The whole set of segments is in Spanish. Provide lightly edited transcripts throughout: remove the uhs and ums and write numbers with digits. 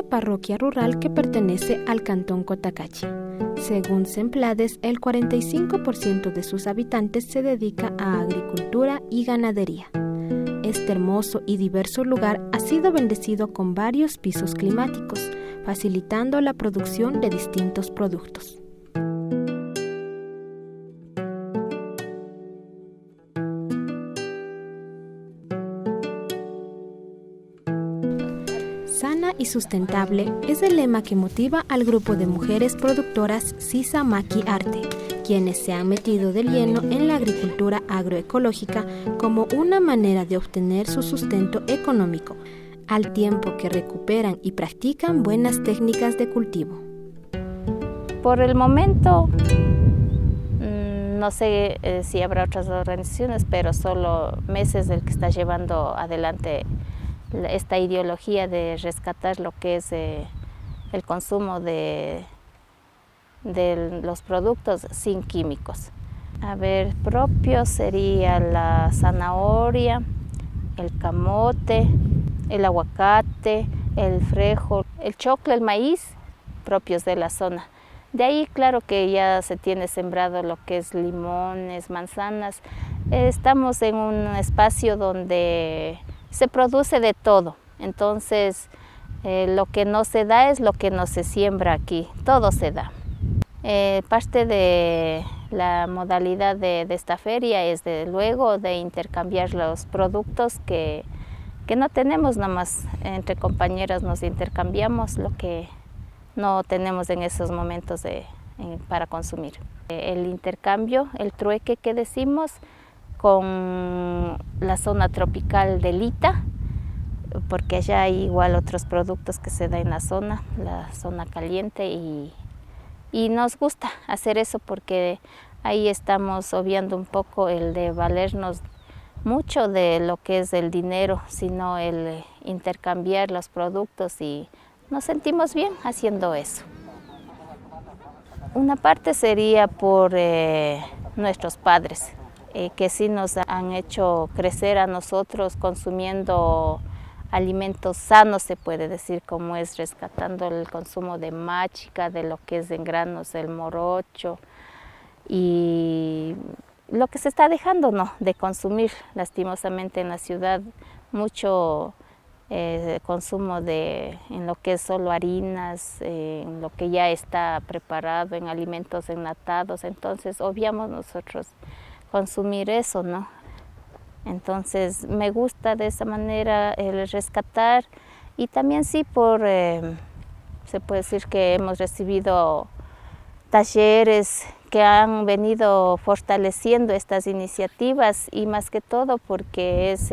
parroquia rural que pertenece al cantón Cotacachi. Según Semplades, el 45% de sus habitantes se dedica a agricultura y ganadería. Este hermoso y diverso lugar ha sido bendecido con varios pisos climáticos, facilitando la producción de distintos productos. Sana y sustentable es el lema que motiva al grupo de mujeres productoras Sisa Maki Arte, quienes se han metido de lleno en la agricultura agroecológica como una manera de obtener su sustento económico, al tiempo que recuperan y practican buenas técnicas de cultivo. Por el momento, no sé si habrá otras organizaciones, pero solo Meses el que está llevando adelante esta ideología de rescatar lo que es el consumo de los productos sin químicos. A ver, propio sería la zanahoria, el camote, el aguacate, el frijol, el choclo, el maíz, propios de la zona. De ahí, claro que ya se tiene sembrado lo que es limones, manzanas. Estamos en un espacio donde se produce de todo, entonces lo que no se da es lo que no se siembra aquí, todo se da. Parte de la modalidad de esta feria es de luego de intercambiar los productos que no tenemos, nada más entre compañeras nos intercambiamos lo que no tenemos en esos momentos para consumir. El intercambio, el trueque que decimos, con la zona tropical de Lita, porque allá hay igual otros productos que se dan en la zona caliente y nos gusta hacer eso porque ahí estamos obviando un poco el de valernos mucho de lo que es el dinero, sino el intercambiar los productos y nos sentimos bien haciendo eso. Una parte sería por nuestros padres, que sí nos han hecho crecer a nosotros consumiendo alimentos sanos, se puede decir, como es rescatando el consumo de machica, de lo que es en granos, el morocho, y lo que se está dejando de consumir lastimosamente en la ciudad, mucho consumo en lo que es solo harinas, en lo que ya está preparado, en alimentos enlatados, entonces obviamos nosotros consumir eso, ¿no? Entonces me gusta de esa manera el rescatar y también sí se puede decir que hemos recibido talleres que han venido fortaleciendo estas iniciativas y más que todo porque es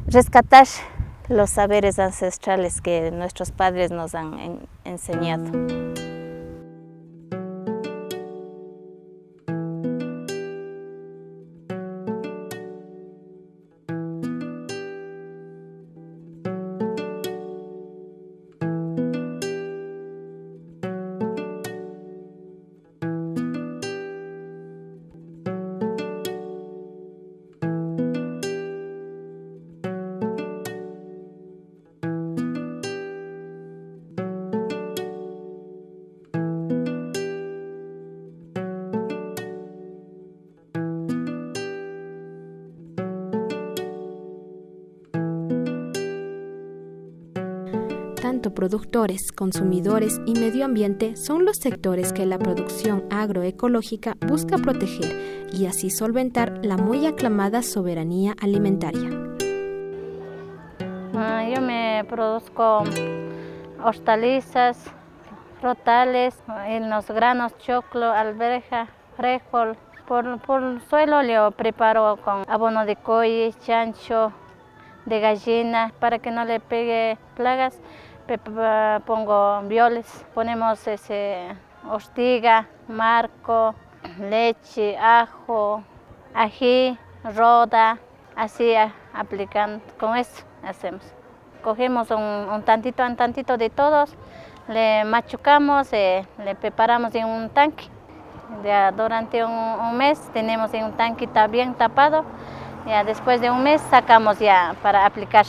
rescatar los saberes ancestrales que nuestros padres nos han enseñado. Tanto productores, consumidores y medio ambiente son los sectores que la producción agroecológica busca proteger y así solventar la muy aclamada soberanía alimentaria. Yo me produzco hortalizas, frutales, en los granos, choclo, alberja, frijol. Por suelo lo preparo con abono de coy, chancho, de gallina, para que no le pegue plagas. Pongo violes, ponemos ortiga, marco, leche, ajo, ají, roda, así aplicando, con eso hacemos. Cogemos un tantito de todos, le machucamos, le preparamos en un tanque. Durante un mes tenemos en un tanque bien tapado, ya después de un mes sacamos ya para aplicar.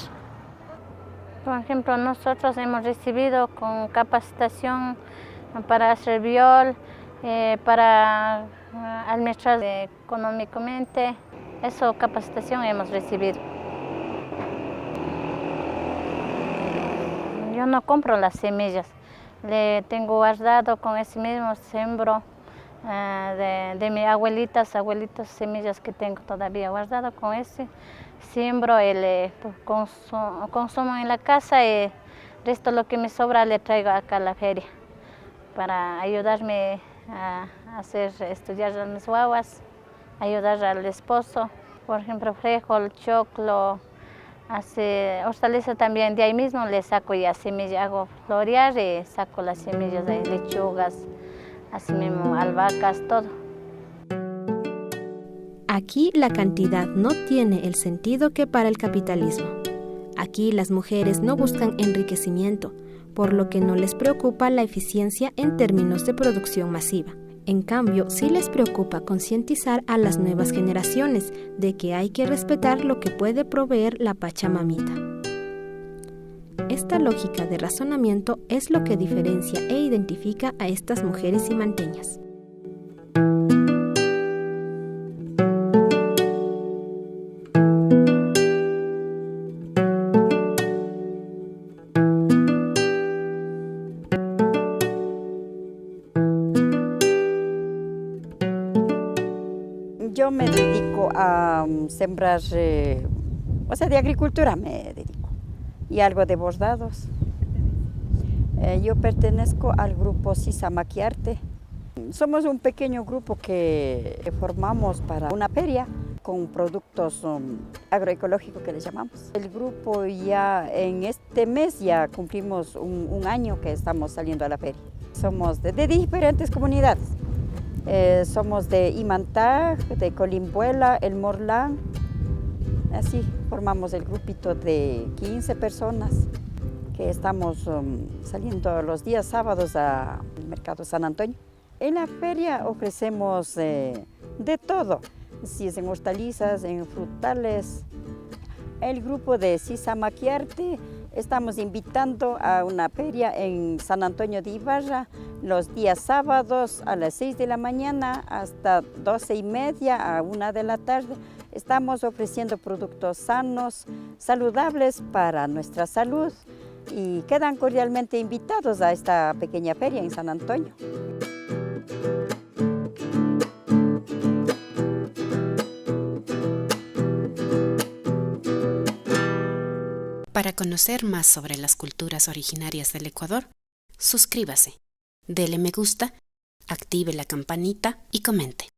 Por ejemplo, nosotros hemos recibido con capacitación para hacer viol, para administrar económicamente, esa capacitación hemos recibido. Yo no compro las semillas, le tengo guardado con ese mismo sembro de mis abuelitas, semillas que tengo todavía guardado con ese. Siembro y consumo en la casa y el resto lo que me sobra le traigo acá a la feria para ayudarme a estudiar a mis guaguas, ayudar al esposo. Por ejemplo, frijol, choclo, hortaliza también, de ahí mismo le saco ya semillas, hago florear y saco las semillas de lechugas, así mismo albahacas, todo. Aquí la cantidad no tiene el sentido que para el capitalismo. Aquí las mujeres no buscan enriquecimiento, por lo que no les preocupa la eficiencia en términos de producción masiva. En cambio, sí les preocupa concientizar a las nuevas generaciones de que hay que respetar lo que puede proveer la Pachamamita. Esta lógica de razonamiento es lo que diferencia e identifica a estas mujeres imanteñas. Yo me dedico a sembrar, de agricultura me dedico, y algo de bordados. Yo pertenezco al grupo Sisa Maquiarte. Somos un pequeño grupo que formamos para una feria con productos agroecológicos que le llamamos. El grupo ya en este mes ya cumplimos un año que estamos saliendo a la feria. Somos de diferentes comunidades. Somos de Imantag, de Colimbuela, El Morlán. Así formamos el grupito de 15 personas que estamos saliendo los días sábados al Mercado San Antonio. En la feria ofrecemos de todo, si es en hortalizas, en frutales. El grupo de Sisa Maquiarte estamos invitando a una feria en San Antonio de Ibarra los días sábados a las 6 de la mañana hasta 12:30 a 1 de la tarde. Estamos ofreciendo productos sanos, saludables para nuestra salud y quedan cordialmente invitados a esta pequeña feria en San Antonio. Para conocer más sobre las culturas originarias del Ecuador, suscríbase, dele me gusta, active la campanita y comente.